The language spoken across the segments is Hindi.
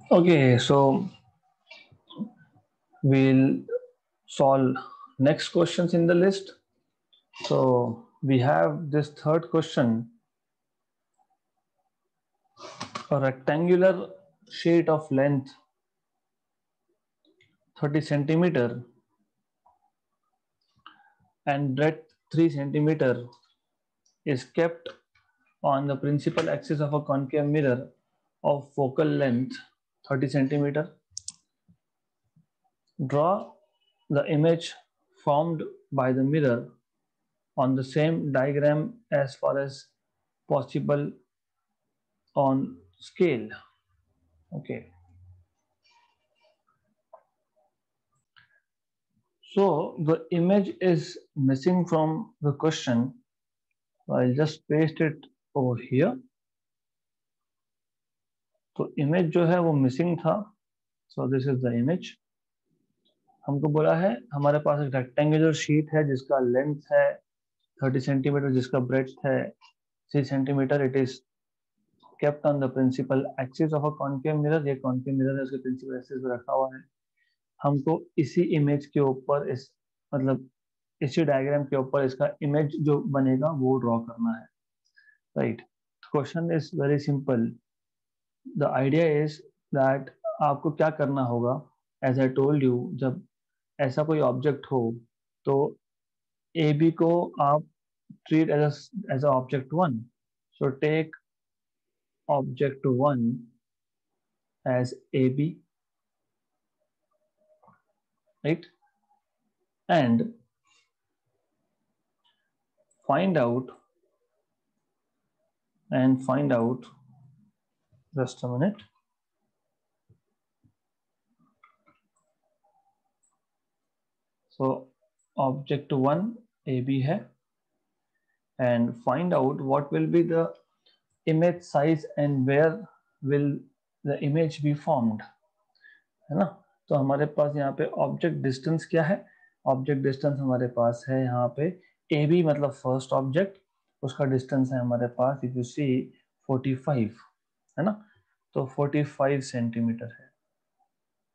Okay, so we'll solve next questions in the list. So we have this third question: a rectangular sheet of length 30 centimeter and breadth 3 centimeter is kept on the principal axis of a concave mirror of focal length 30 centimeter. Draw the image formed by the mirror on the same diagram as far as possible on scale. Okay, so the image is missing from the question. I'll just paste it over here. तो image जो है वो missing था. So this is the image. हमको बोला है हमारे पास एक रेक्टेंगुलर शीट है जिसका लेंथ है 30 सेंटीमीटर, जिसका ब्रेड्थ है 3 centimetre. It is kept on the principal axis of a concave mirror. ये concave mirror है, उसके principal axis पे रखा हुआ है. हमको इसी इमेज के ऊपर इस मतलब इसी डायग्राम के ऊपर इसका इमेज जो बनेगा वो ड्रॉ करना है, right. Question is very simple. The idea is that आपको क्या करना होगा, एज आई टोल्ड यू, जब ऐसा कोई ऑब्जेक्ट हो तो ए बी को आप treat as object one. So take object 1 as AB, right? And find out just a minute. So object 1 AB है, and find out what will be the image size and where will the image be formed, है ना. तो हमारे पास यहाँ पे ऑब्जेक्ट डिस्टेंस क्या है, ऑब्जेक्ट डिस्टेंस हमारे पास है यहाँ पे ए बी मतलब फर्स्ट ऑब्जेक्ट, उसका डिस्टेंस है हमारे पास इफ यू सी 45, है ना. तो 45 सेंटीमीटर है.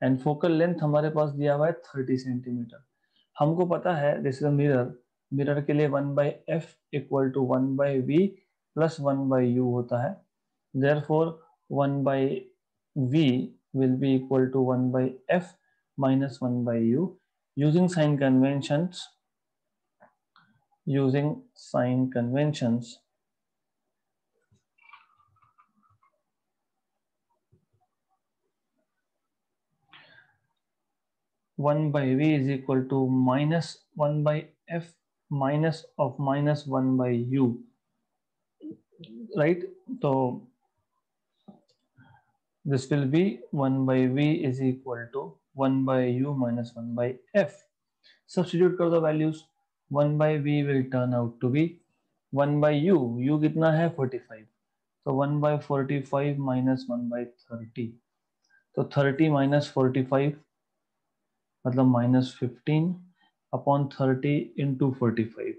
एंड फोकल लेंथ हमारे पास दिया हुआ है 30 सेंटीमीटर. हमको पता है this is a mirror. Mirror के लिए 1/f equal to 1/v plus 1/u होता है. Therefore 1/v will be equal to 1/f minus 1/u. Using sign conventions, 1/v is equal to minus 1/f minus of minus 1/u, right? So this will be 1/v is equal to 1/u minus 1/f. Substitute कर दो values. 1/v will turn out to be 1/u. u कितना है 45. तो 1/45 minus 1/30. तो 30 minus 45 मतलब minus 15 upon 30 into 45.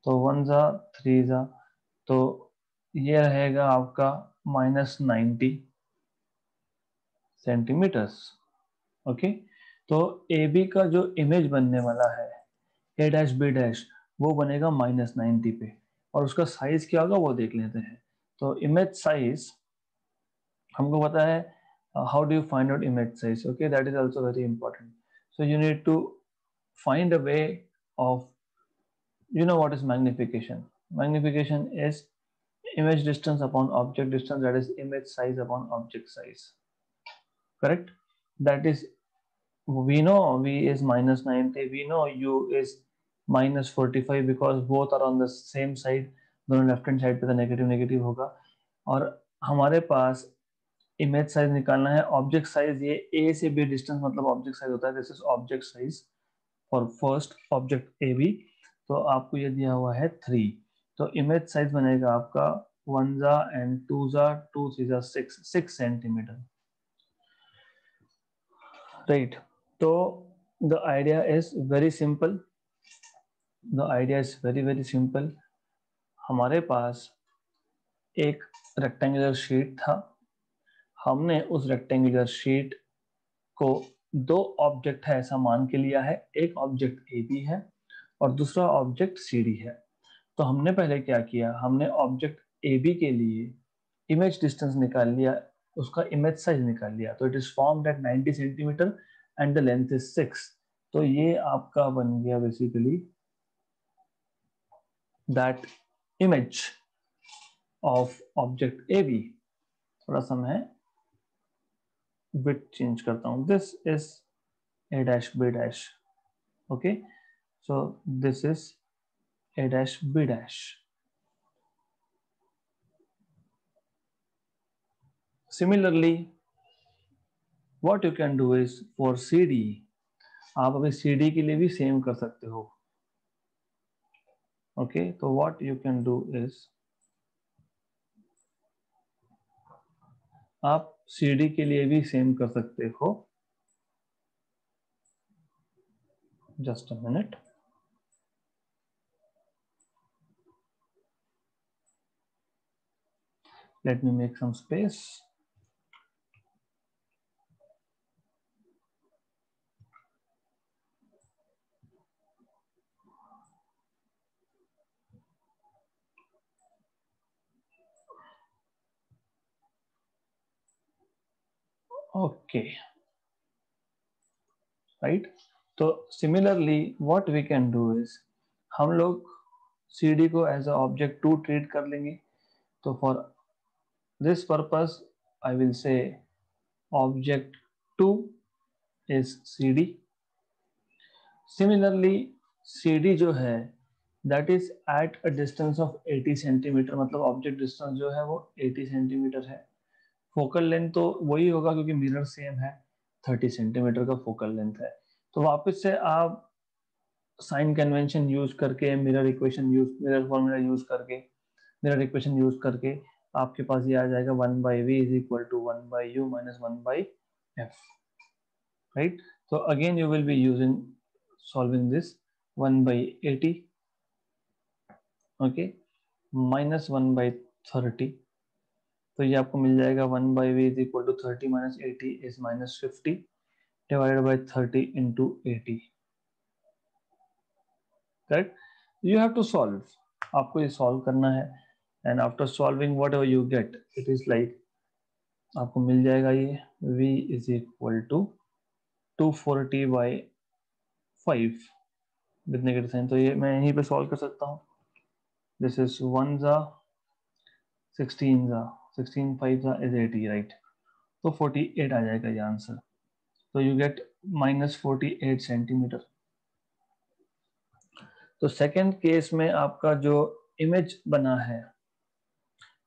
तो 1 जा 3 जा, तो ये रहेगा आपका minus 90 सेंटीमीटर्स. ओके, तो ए बी का जो इमेज बनने वाला है ए डैश बी डैश वो बनेगा -90 पे, और उसका साइज क्या होगा वो देख लेते हैं. तो इमेज साइज हमको पता है. How do you find out image size? Okay, that is also very important. So you need to find a way of, you know what is magnification. Magnification is image distance upon object distance, that is image size upon object size, correct? That is, we know v is -90, we know u is -45 because both are on the same side. दोनों लेफ्ट हैंड साइड पे तो नेगेटिव नेगेटिव होगा. और हमारे पास इमेज साइज निकालना है. ऑब्जेक्ट साइज ये ए से बी डिस्टेंस मतलब ऑब्जेक्ट साइज होता है. This is object size for first object A B. तो आपको ये दिया हुआ है 3. तो इमेज साइज बनेगा आपका 1 जा एंड 2 जा 2 3 जा 6 सेंटीमीटर, राइट. तो the idea is very simple. The idea is very very simple. हमारे पास एक रेक्टेंगुलर शीट था. हमने उस रेक्टेंगुलर शीट को दो ऑब्जेक्ट है ऐसा मान के लिया है, एक ऑब्जेक्ट ए बी है और दूसरा ऑब्जेक्ट सी डी है। तो हमने पहले क्या किया, हमने ऑब्जेक्ट ए बी के लिए इमेज डिस्टेंस निकाल लिया, उसका इमेज साइज निकाल लिया। तो it is formed at 90 centimetre and the length is 6। तो ये आपका बन गया basically that image of object A B. थोड़ा सा मैं विड्थ चेंज करता हूं। This is A dash B dash. Okay, so this is a dash b dash. Similarly, what you can do is for CD, आप अभी CD के लिए भी सेम कर सकते हो। ओके, तो what you can do is आप CD के लिए भी सेम कर सकते हो। Just a minute. Let me make some space. Okay, right? तो similarly what we can do is हम लोग CD को एज अ ऑब्जेक्ट 2 ट्रीट कर लेंगे। तो for this purpose I will say object 2 is CD. Similarly, CD जो है that is at a distance of 80 centimetre, मतलब ऑब्जेक्ट डिस्टेंस जो है वो 80 सेंटीमीटर है। फोकल लेंथ तो वही होगा क्योंकि मिरर सेम है, 30 सेंटीमीटर का फोकल लेंथ है। तो वापस से आप साइन कन्वेंशन यूज करके, मिरर फॉर्मूला यूज करके, मिरर इक्वेशन यूज करके आपके पास ये आ जाएगा 1/v is equal to 1/u minus 1/f, right? So again you will be using solving this 1/80, okay, minus 1/30। तो ये आपको मिल जाएगा 1/v is equal to 30 minus 80 is minus 50 divided by 30 into 80, correct? You have to solve, आपको ये solve करना है and after solving whatever you get it is like आपको मिल जाएगा ये v is equal to 240 by 5 with negative sign। तो ये मैं यहीं पे solve कर सकता हूँ। This is 1 za 16 za 16 5 za is 80, right? तो 48 आ जाएगा ये आंसर। तो यू गेट minus 48 सेंटीमीटर। तो सेकेंड केस में आपका जो इमेज बना है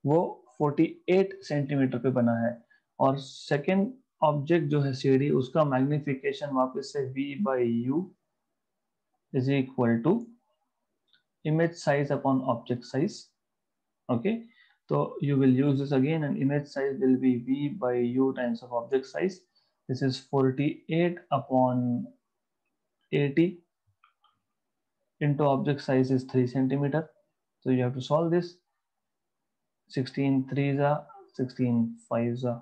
वो 48 सेंटीमीटर पे बना है और सेकेंड ऑब्जेक्ट जो है सीडी उसका मैग्निफिकेशन वापस से v by u is equal to image size upon object size। okay, so you will use this again and image size will be v by u times of object size। this is 48 upon 80 into object size is 3 centimeter। so you have to solve this। 16 3s are 16 5s are,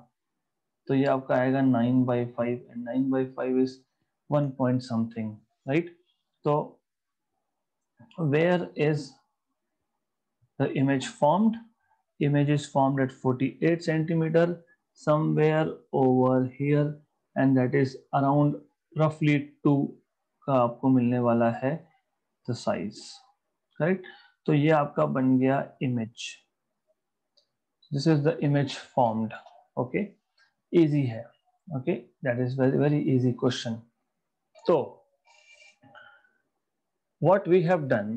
तो ये आपका आएगा 9/5 and 9/5 is 1 point something, right? तो where is the image formed? Image is formed at 48 centimeter somewhere over here and that is around roughly 2 का आपको मिलने वाला है the size, right? तो ये आपका बन गया image। This is the image formed, okay? Easy है, okay? That is very easy question। तो what we have done,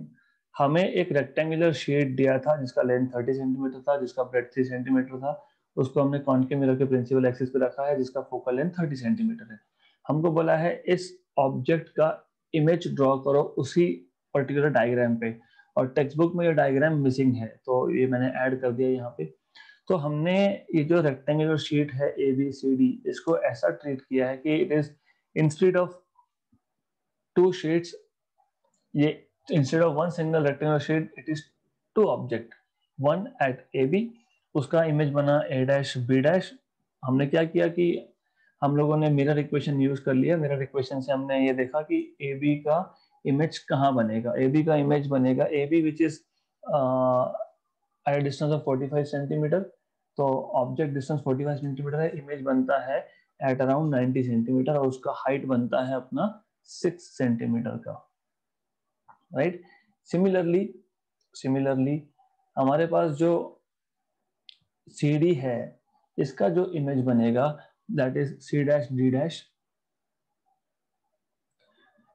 हमें एक रेक्टेंगुलर शीट दिया था जिसका लेंथ 30 सेंटीमीटर था, जिसका ब्रेड्थ 3 सेंटीमीटर था। उसको हमने कॉन्केव मिरर के प्रिंसिपल एक्सिस पे रखा है जिसका फोकल लेंथ 30 सेंटीमीटर है। हमको बोला है इस ऑब्जेक्ट का इमेज ड्रॉ करो उसी पर्टिकुलर डायग्राम पे, और टेक्स्ट बुक में ये डायग्राम मिसिंग है तो ये मैंने ऐड कर दिया यहाँ पे। तो हमने ये जो रेक्टेंगुलर शीट है ए बी सी डी इसको ऐसा ट्रीट किया है कि it is instead of 2 sheets, ये instead of 1 single rectangular sheet it is 2 object, 1 at AB, उसका इमेज बना A डैश B डैश, हमने क्या किया कि हम लोगों ने मिरर इक्वेशन यूज कर लिया। मिरर इक्वेशन से हमने ये देखा कि ए बी का इमेज कहाँ बनेगा। ए बी का इमेज बनेगा A B which is at distance of 45 centimetre. तो ऑब्जेक्ट डिस्टेंस 45 सेंटीमीटर है, इमेज बनता है एट अराउंड 90 सेंटीमीटर और उसका हाइट बनता है अपना 6 सेंटीमीटर का, राइट। सिमिलरली हमारे पास जो सी डी है, इसका जो इमेज बनेगा that is C dash D dash,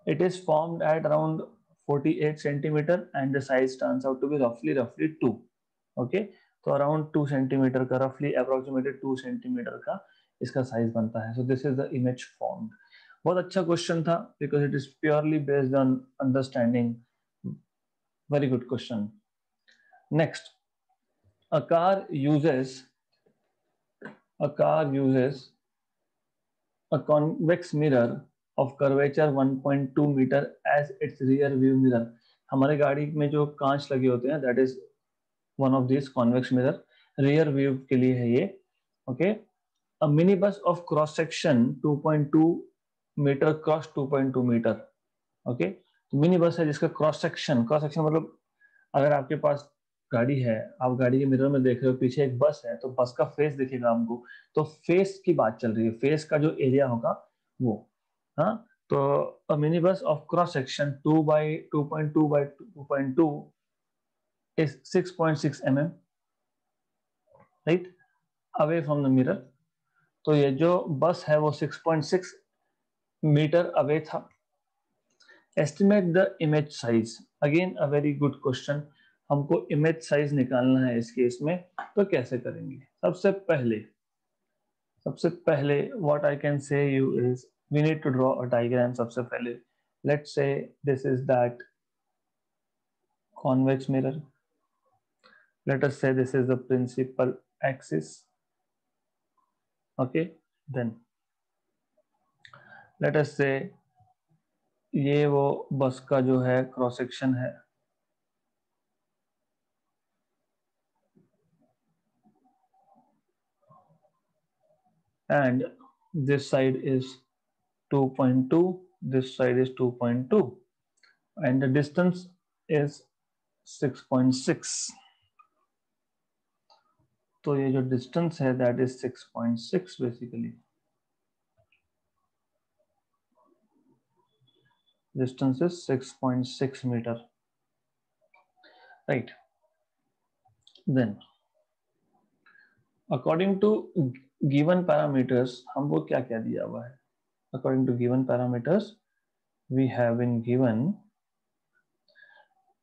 it is formed at around 48 centimeter and the size turns out to be roughly 2. Okay, तो अराउंड 2 सेंटीमीटर का, रफली अप्रोक्सीमेटेड 2 सेंटीमीटर का इसका साइज बनता है। सो this is the image formed. बहुत अच्छा क्वेश्चन था because it is purely based on understanding. Very good question. Next, a car uses a convex mirror of curvature 1.2 meter as its rear view mirror। हमारे गाड़ी में जो कांच लगे होते हैं that is one of this convex mirror, rear view के लिए है ये। Okay, a mini bus of cross section 2.2 metre cross 2.2 metre. Okay, mini bus है जिसका क्रॉस सेक्शन मतलब अगर आपके पास गाड़ी है, आप गाड़ी के मिरर में देख रहे हो, पीछे एक बस है, तो बस का फेस दिखेगा हमको। तो फेस की बात चल रही है, फेस का जो एरिया होगा वो। हाँ, तो mini bus of cross section 2/2.2 by 2.2 is 6.6 mm, right, away from the mirror. तो ये जो बस है वो 6.6 मीटर अवे था। Estimate the image size, again a very good question. हमको इमेज साइज निकालना है इस केस में, तो कैसे करेंगे? सबसे पहले what I can say you is we need to draw a diagram. सबसे पहले let's say this is that convex mirror, let us say this is the principal axis। okay, then let us say ये वो बस का जो है क्रॉस सेक्शन है, and this side is 2.2, this side is 2.2 and the distance is 6.6। तो ये जो डिस्टेंस है that is 6.6 basically, distance is 6.6 metre, right. Then according to given parameters हमको क्या क्या दिया हुआ है? According to given parameters we have been given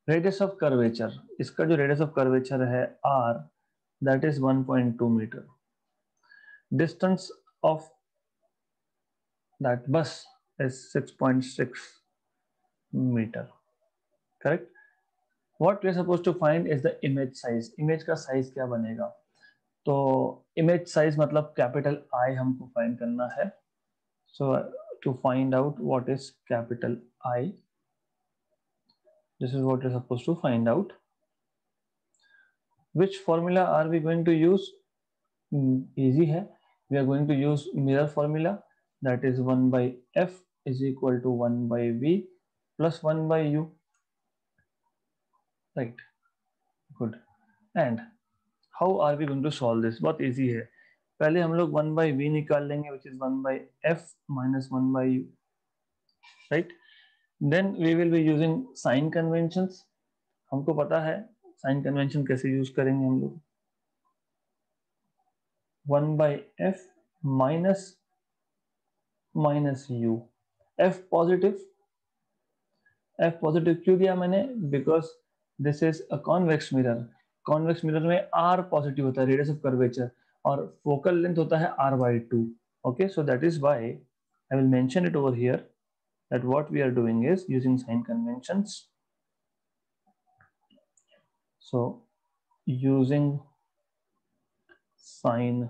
radius of curvature. इसका जो रेडियस ऑफ कर्वेचर है r that is 1.2 metre. Distance of that bus is 6.6 metre, correct. What we are supposed to find is the image size. Image का साइज क्या बनेगा? तो इमेज साइज मतलब कैपिटल आई हमको फाइंड करना है। So to find out what is capital I, this is what you're supposed to find out. Which formula are we going to use? Easy है, we are going to use mirror formula, that is 1 by f is equal to 1 by v plus 1 by u, right, good। and how are we going to solve this? बहुत easy है। पहले हम लोग 1 by v निकाल लेंगे which is 1 by f minus 1 by u, right। then we will be using sign conventions। हमको पता है साइन कन्वेंशन कैसे यूज करेंगे हम लोग। 1 by f minus u, f positive क्यों दिया मैंने? Because this is a convex mirror. Convex mirror में r पॉजिटिव होता है, रेडियस ऑफ कर्वेचर, और फोकल लेंथ होता है r/2। Okay, so that is why I will mention it over here that what we are doing is using sign conventions। so using sign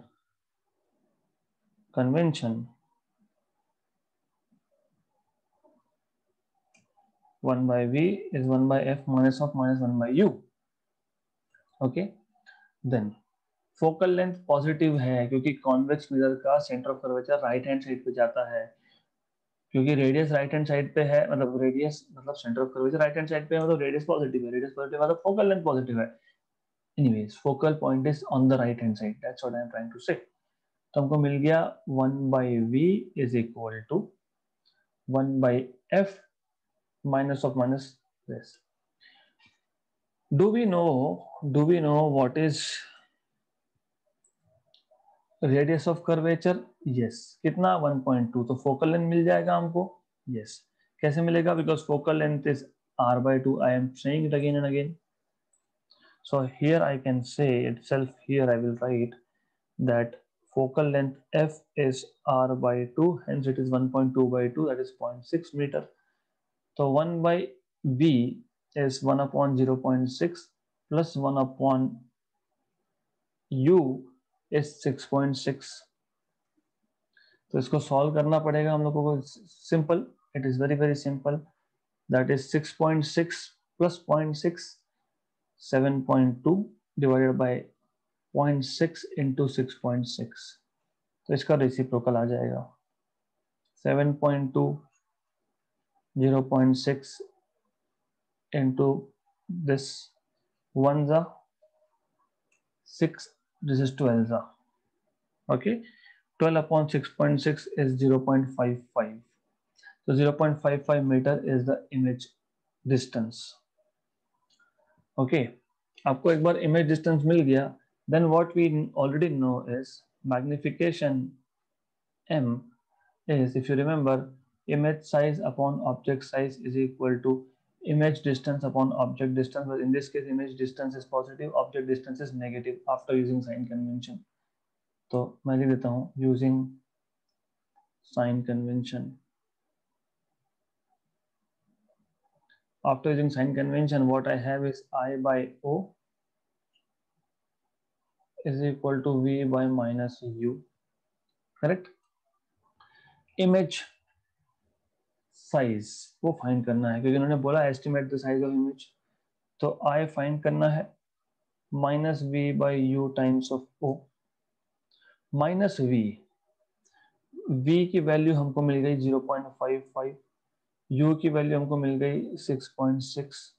convention, 1 by v is 1 by f minus of minus 1 by u। okay, then focal length positive है क्योंकि कॉन्वेक्स मिरर का centre of curvature right hand side पे जाता है, क्योंकि रेडियस राइट हैंड साइड पे है, मतलब रेडियस मतलब centre of curvature right hand side पे है, मतलब रेडियस पॉजिटिव है, रेडियस पॉजिटिव मतलब फोकल लेंथ पॉजिटिव है। Anyways focal point is on the right hand side, that's what I am trying to say. तो हमको मिल गया 1/v is equal to 1/f minus of minus this. Do we know what is radius of curvature? Yes, कितना 1.2, तो फोकल लेंथ मिल जाएगा हमको। यस, कैसे मिलेगा? Because focal length is r/2, I am saying it again and again. So here I can say itself, here I will write that focal length f is r/2, hence it is 1.2/2, that is 0.6 meter. So 1 by v is 1 upon 0.6 plus 1 upon u is 6.6. तो इसको सॉल्व करना पड़ेगा हम लोगों को। Simple, it is very very simple, that is 6.6 plus 0.6, 7.2 divided by 0.6 into 6.6, तो इसका रेसिप्रोकल आ जाएगा 7.2, 0.6 इंटू दिस 1 जा 6, this is 12 जा, okay, 12 upon 6.6 is 0.55. So 0.55 meter is the image distance. Okay, आपको एक बार image distance मिल गया, then what we already know is magnification m is, if you remember, image size upon object size is equal to image distance upon object distance, but in this case image distance is positive, object distance is negative after using sign convention. तो मैं लिख देता हूँ using sign convention. After using sign convention, what I have is I by O is equal to V by minus U. Correct? Image size वो फाइंड करना है, क्योंकि उन्होंने बोला estimate the size of image, तो I फाइंड करना है minus V by U times of O minus V. V की वैल्यू हमको मिल गई 0.55, U की वैल्यू हमको मिल गई 6.6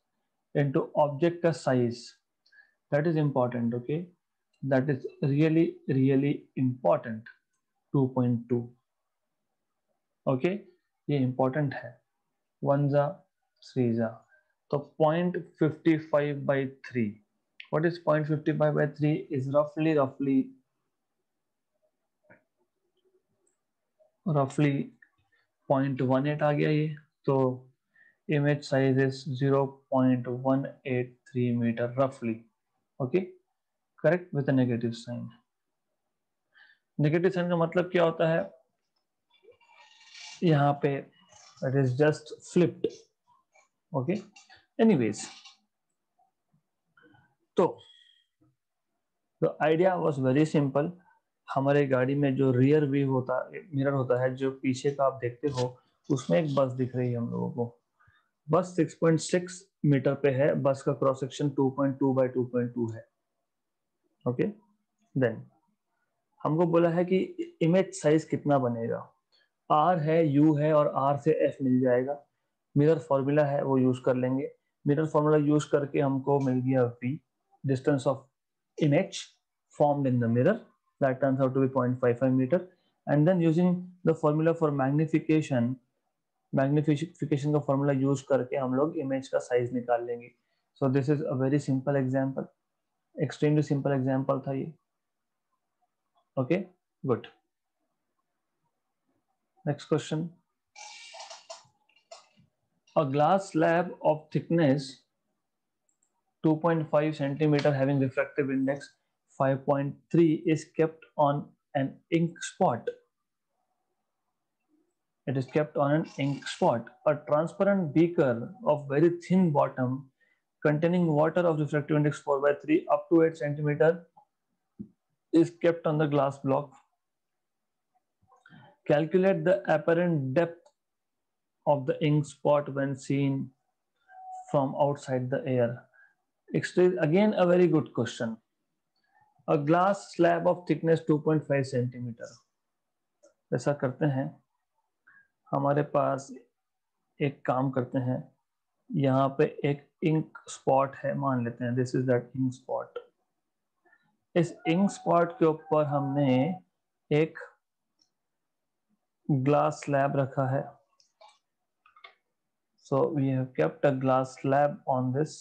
into ऑब्जेक्ट का size, that is important, okay, that is really really important, 2.2, okay, ये important है, 1 जा 3 जा, तो 0.55/3, what is 0.55/3 is roughly 0.18 आ गया ये, तो image size is 0.183 meter roughly, okay, correct, with a negative sign. Negative sign का मतलब क्या होता है यहाँ पे, it is just flipped, okay, anyways, तो the idea was very simple. हमारे गाड़ी में जो रियर व्यू होता है, मिरर होता है, जो पीछे का आप देखते हो, उसमें एक बस दिख रही है हम लोगों को, बस 6.6 मीटर पे है, बस का क्रॉस सेक्शन 2.2/2.2 है, ओके, देन हमको बोला है कि इमेज साइज कितना बनेगा, आर है, यू है, और आर से एफ मिल जाएगा, मिरर फॉर्मूला है वो यूज कर लेंगे, मिरर फॉर्मूला यूज करके हमको मिल गया v, distance of image formed in the mirror, that turns out to be 0.55 meter, and then using the formula for magnification का फॉर्मूला यूज करके हम लोग इमेज का साइज निकाल लेंगे। सो this is a very simple example, extremely simple example था ये, okay, good. Next question, a glass slab of thickness 2.5 centimeter having refractive index 5.3 is kept on an ink spot. It is kept on an ink spot. A transparent beaker of very thin bottom containing water of refractive index 4/3 up to 8 centimeter is kept on the glass block. Calculate the apparent depth of the ink spot when seen from outside the air. Again, a very good question. A glass slab of thickness 2.5 centimetre. ऐसा करते हैं, हमारे पास एक काम करते हैं, यहाँ पे एक इंक स्पॉट है, मान लेते हैं this is that ink spot. इस इंक स्पॉट के ऊपर हमने एक ग्लास स्लैब रखा है। So we have kept a glass slab on this.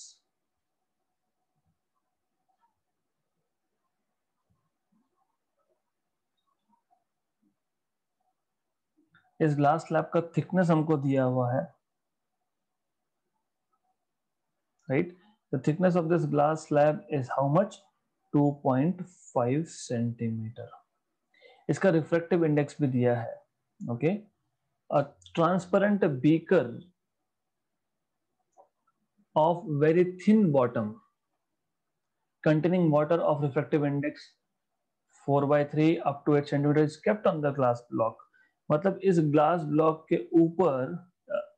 इस ग्लास स्लैब का थिकनेस हमको दिया हुआ है, right? The thickness of this glass slab is how much? 2.5 centimetre. इसका रिफ्रैक्टिव इंडेक्स भी दिया है, okay. A transparent beaker of very thin bottom containing water of refractive index 4/3 up to 8 centimeter is kept on the glass block। मतलब इस ग्लास ब्लॉक के ऊपर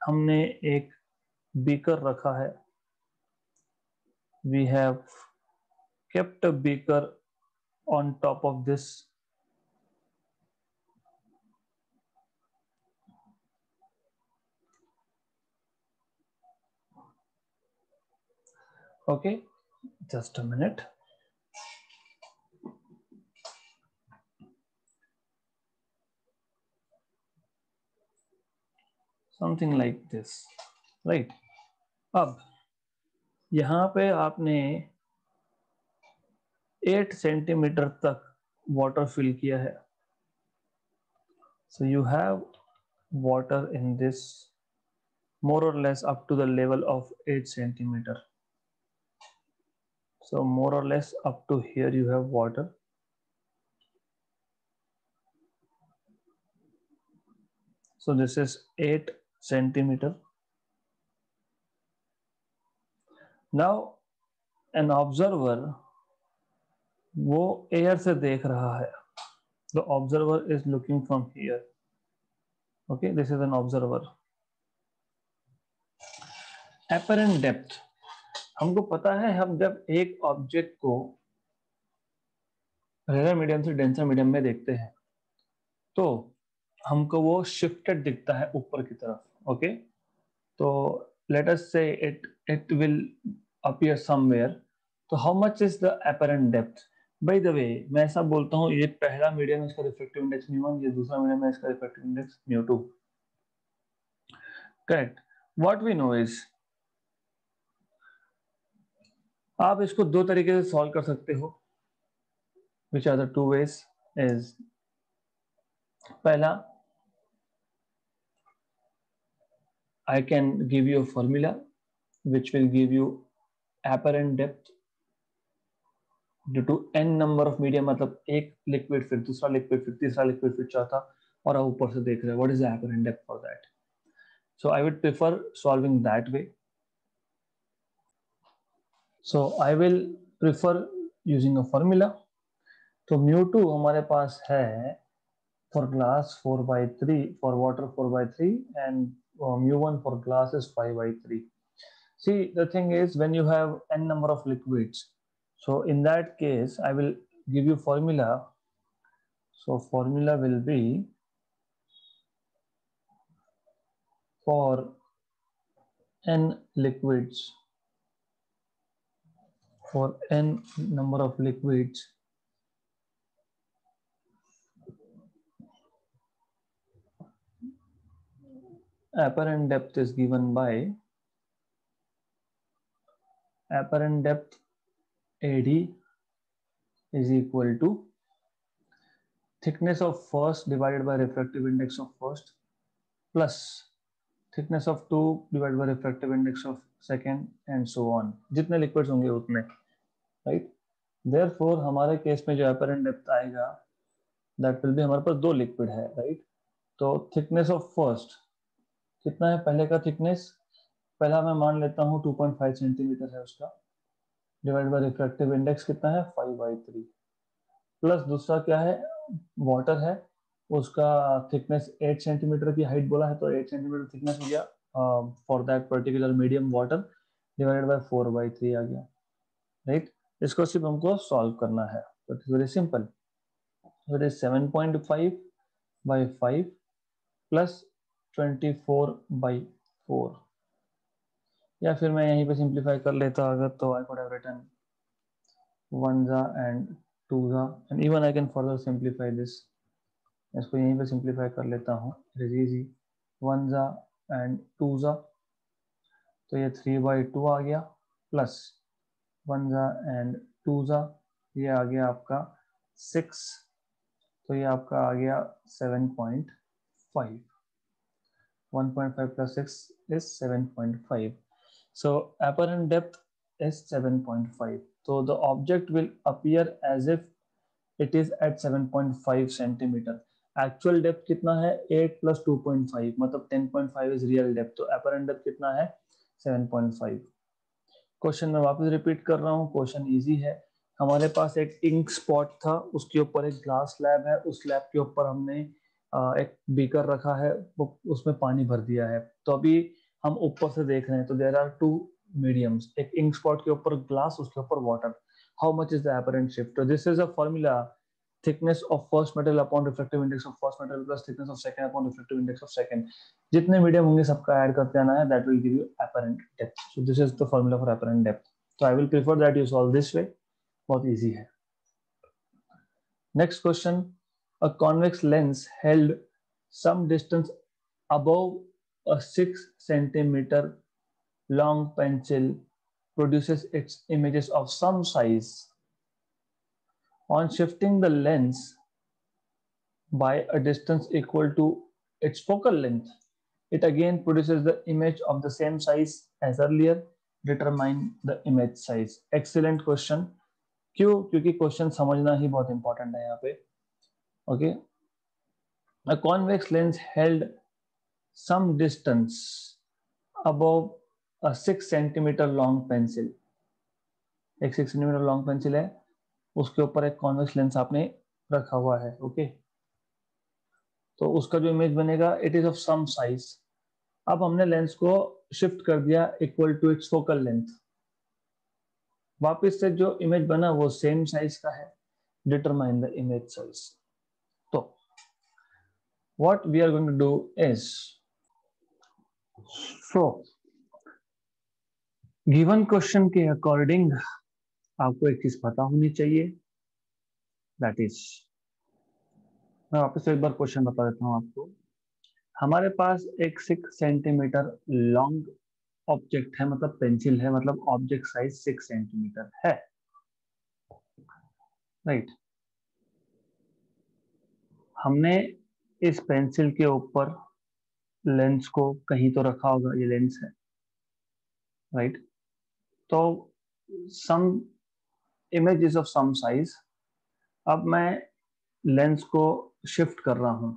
हमने एक बीकर रखा है। We have kept a beaker on top of this okay, just a minute। Something like this, right? अब यहाँ पे आपने 8 सेंटीमीटर तक वाटर फिल किया है। So you have water in this more or less up to the level of 8 centimeter। So more or less up to here you have water। So this is 8 centimeter। Now an observer वो एयर से देख रहा है। The observer is looking from here। Okay, this is an observer। Apparent depth, हमको पता है हम जब एक ऑब्जेक्ट को रेयर मीडियम से डेंसर मीडियम में देखते हैं तो हमको वो शिफ्टेड दिखता है ऊपर की तरफ, ओके। तो लेट अस से इट विल अपीयर समवेयर। तो how much is the apparent depth? By the way मैं ऐसा बोलता हूँ, ये पहला मीडियम इसका रिफ्लेक्टिव इंडेक्स μ1, ये दूसरा मीडियम है इसका reflective index μ2, correct. What we know is, आप इसको दो तरीके से सॉल्व कर सकते हो। Which are the two ways is, पहला I can give you a formula which will give you apparent depth due to n number of medium, मतलब एक लिक्विड फिर दूसरा लिक्विड फिर तीसरा लिक्विड फिर चौथा, और आप ऊपर से देख रहे हो what is the apparent depth for that। So I would prefer solving that way। So I will prefer using a formula। तो μ2 हमारे पास है for glass 4/3, for water 4/3, and μ1 for glass is 5/3। See, the thing is when you have n number of liquids, so in that case I will give you formula। So formula will be for n liquids, for n number of liquids, apparent depth is given by apparent depth AD is equal to thickness of first divided by refractive index of first plus thickness of 2 divided by refractive index of second and so on। जितने liquids होंगे उतने, right? Therefore हमारे केस में जो apparent depth आएगा that will be, हमारे पास दो liquid है, right? तो thickness of first कितना है, पहले का thickness पहला मैं मान लेता हूँ 2.5 सेंटीमीटर है उसका, डिवाइड बाय रिफ्रैक्टिव इंडेक्स कितना है 5/3, प्लस दूसरा क्या है वाटर है, उसका थिकनेस 8 सेंटीमीटर की हाइट बोला है तो 8 सेंटीमीटर थिकनेस हो गया for that particular medium water, divided by 4/3 आ गया, राइट। इसको सिर्फ हमको सॉल्व करना है। So it is very simple. So it is 7.5 by 5 plus 24 by 4. या फिर मैं यहीं पे सिंप्लीफाई कर लेता अगर, तो I could have written 1 and 2 and even I can further simplify this. इसको यहीं पे सिंप्लीफाई कर लेता हूँ. It is easy. 1 and 2 तो ये 3/2 आ गया प्लस 1 and 2 ये आ गया आपका 6, तो ये आपका आ गया 7.5. 1.5 plus 6 is 7.5. So apparent depth is 7.5. So the object will appear as if it is at 7.5 centimeter. Actual depth कितना है 8 plus 2.5 मतलब 10.5 is real depth. तो apparent depth कितना है 7.5. क्वेश्चन मैं वापस रिपीट कर रहा हूँ. क्वेश्चन इजी है. हमारे पास एक इंक स्पॉट था, उसके ऊपर एक ग्लास स्लैब है, उस स्लैब के ऊपर हमने एक बीकर रखा है, उसमें पानी भर दिया है. तो अभी हम ऊपर से देख रहे हैं, तो देयर आर टू मीडियम्स, एक इंक स्पॉट के ऊपर ग्लास, उसके ऊपर water. How much is the apparent shift? तो this is a formula, thickness of first metal upon refractive index of first metal plus thickness of second upon refractive index of second. जितने मीडियम होंगे सबका ऐड करते आना है, that will give you apparent depth. So this is the formula for apparent depth. So I will prefer that you solve this way. बहुत easy है. Next question, a convex lens held some distance above a 6 centimeter long pencil produces its images of some size. On shifting the lens by a distance equal to its focal length, it again produces the image of the same size as earlier. Determine the image size. Excellent question. क्यों? क्योंकि क्वेश्चन समझना ही बहुत इंपॉर्टेंट है यहाँ पे. Okay, a convex lens held some distance above a 6 centimeter long pencil. एक 6 centimeter long pencil है, उसके ऊपर एक convex lens आपने रखा हुआ है. ओके, तो उसका जो इमेज बनेगा it is of same size. अब हमने लेंस को शिफ्ट कर दिया equal to its focal length. वापस से जो इमेज बना वो सेम साइज का है. Determine the image size. तो what we are going to do is, so given question के अकॉर्डिंग आपको एक चीज पता होनी चाहिए, दैट इज, मैं वापस एक बार क्वेश्चन बता देता हूं आपको. हमारे पास एक 6 सेंटीमीटर लॉन्ग ऑब्जेक्ट है, मतलब पेंसिल है, मतलब ऑब्जेक्ट साइज 6 सेंटीमीटर है. राइट. हमने इस पेंसिल के ऊपर लेंस को कहीं तो रखा होगा, ये लेंस है. राइट. तो same images of same size. अब मैं लेंस को शिफ्ट कर रहा हूं.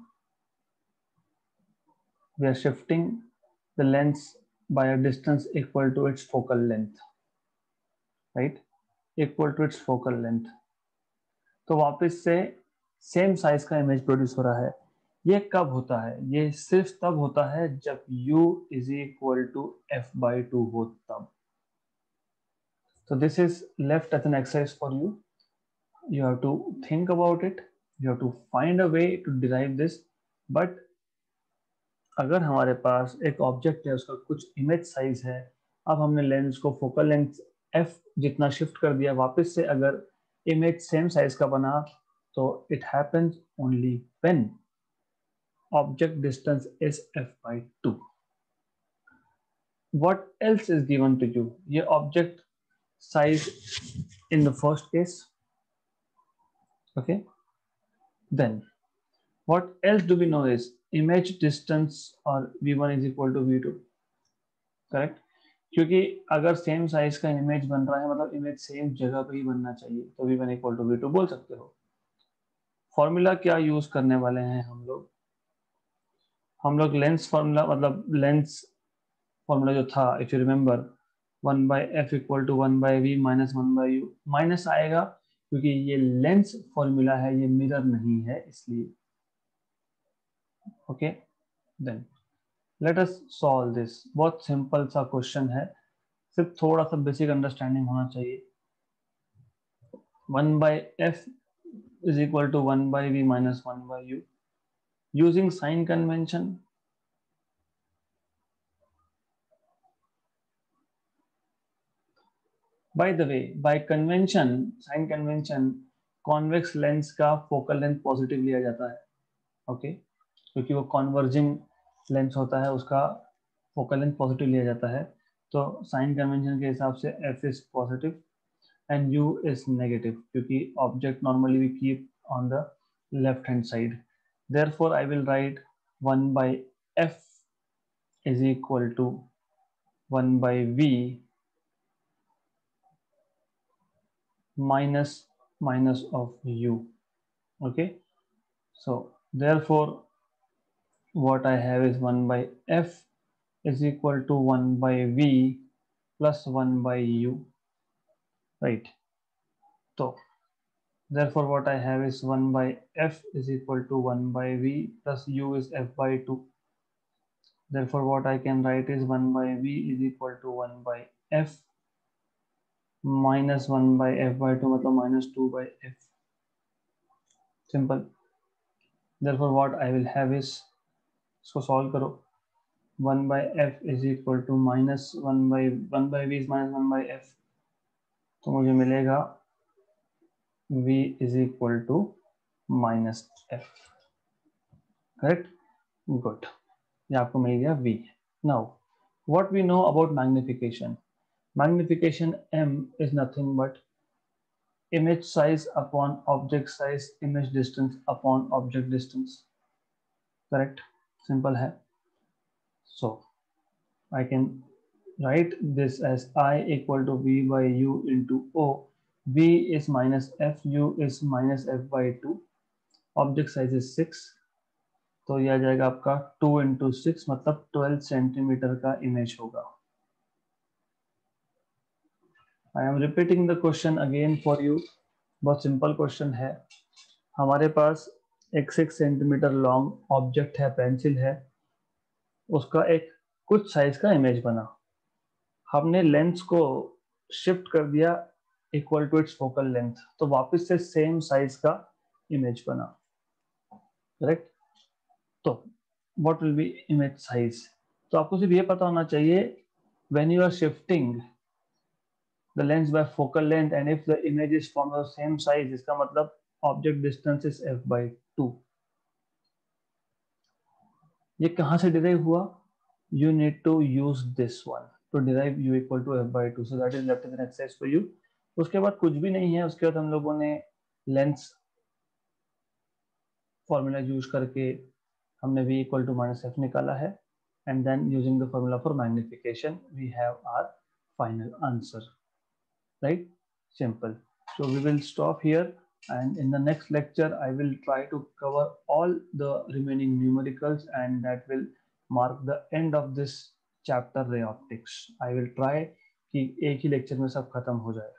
We are shifting the lens by a distance equal to its focal length, right? Equal to its focal length. तो वापस से सेम साइज का इमेज प्रोड्यूस हो रहा है. ये कब होता है? ये सिर्फ तब होता है जब u is equal to f/2 हो तब. So this is left as an exercise for you. You have to think about it. You have to find a way to derive this. But अगर हमारे पास एक ऑब्जेक्ट है, उसका कुछ इमेज साइज है, अब हमने लेंस को फोकल लेंथ f जितना शिफ्ट कर दिया, वापस से अगर इमेज सेम साइज का बना, तो it happens only when object distance is f/2. What else is given to you? ये object size in the first case. Okay, then what else do we know is image distance or v1 is equal to v2. Correct. क्योंकि अगर सेम साइज का इमेज बन रहा है, मतलब इमेज सेम जगह पे ही बनना चाहिए, तो v1 इक्वल टू v2 बोल सकते हो. फॉर्मूला क्या यूज करने वाले हैं हम लोग लेंस फॉर्मूला, मतलब लेंस फॉर्मूला जो था, if you remember, 1/f equal to 1/v minus 1/u. Minus आएगा क्योंकि ये लेंस फॉर्मूला है, ये मिरर नहीं है, इसलिए. Okay, then let us solve this. बहुत सिंपल सा क्वेश्चन है, सिर्फ थोड़ा सा बेसिक अंडरस्टैंडिंग होना चाहिए. 1/f is equal to 1 by v minus 1 by u. Using sign convention, by the way, by convention, sign convention, convex lens का फोकल लेंथ पॉजिटिव लिया जाता है, ओके क्योंकि वो कॉन्वर्जिंग लेंस होता है, उसका फोकल लेंथ पॉजिटिव लिया जाता है. तो साइन कन्वेंशन के हिसाब से f is positive and u is negative, क्योंकि object normally we keep on the left hand side. Therefore I will write 1 by f is equal to 1 by v minus of u. Okay, so therefore what I have is 1 by f is equal to 1 by v plus 1 by u, right? So therefore what I have is 1 by f is equal to 1 by v plus u is f by 2. Therefore what I can write is 1 by v is equal to 1 by f minus 1 by f by 2, मतलब minus 2 by f. Simple. Therefore what I will have is, इसको solve करो, 1 by f is equal to minus 1 by v is minus 1 by f, तो मुझे मिलेगा v is equal to minus f. Correct? Good. ये आपको मिल गया v. Now what we know about magnification? Magnification m is nothing but image size upon object size, image distance upon object distance. Correct? Simple है. So I can write this as I equal to v by u into o. V is minus f, u is minus f by 2. Object size is 6, तो यह आ जाएगा आपका 2 into 6, मतलब 12 सेंटीमीटर का इमेज होगा. I am repeating the question again for you. बहुत सिंपल क्वेश्चन है. हमारे पास एक 6 सेंटीमीटर लॉन्ग ऑब्जेक्ट है, पेंसिल है, उसका एक कुछ साइज का इमेज बना. हमने लेंस को शिफ्ट कर दिया equal to its focal length, तो वापस से सेम साइज का इमेज बना. करेक्ट? तो what will be image size? तो आपको सिर्फ ये पता होना चाहिए when you are shifting the lens by focal length and if the image is from the same size, इसका मतलब object distance is f by 2. ये कहां से डिराइव हुआ? You need to use this one to derive u equal to f by 2. So that is left as an exercise for you. उसके बाद कुछ भी नहीं है. उसके बाद हम लोगों ने लेंस फॉर्मूला यूज करके हमने v equal to minus f निकाला है, and then using the formula for magnification we have our final answer, right? Simple. So we will stop here, and in the next lecture I will try to cover all the remaining numericals, and that will mark the end of this chapter ray optics. I will try कि एक ही लेक्चर में सब खत्म हो जाए.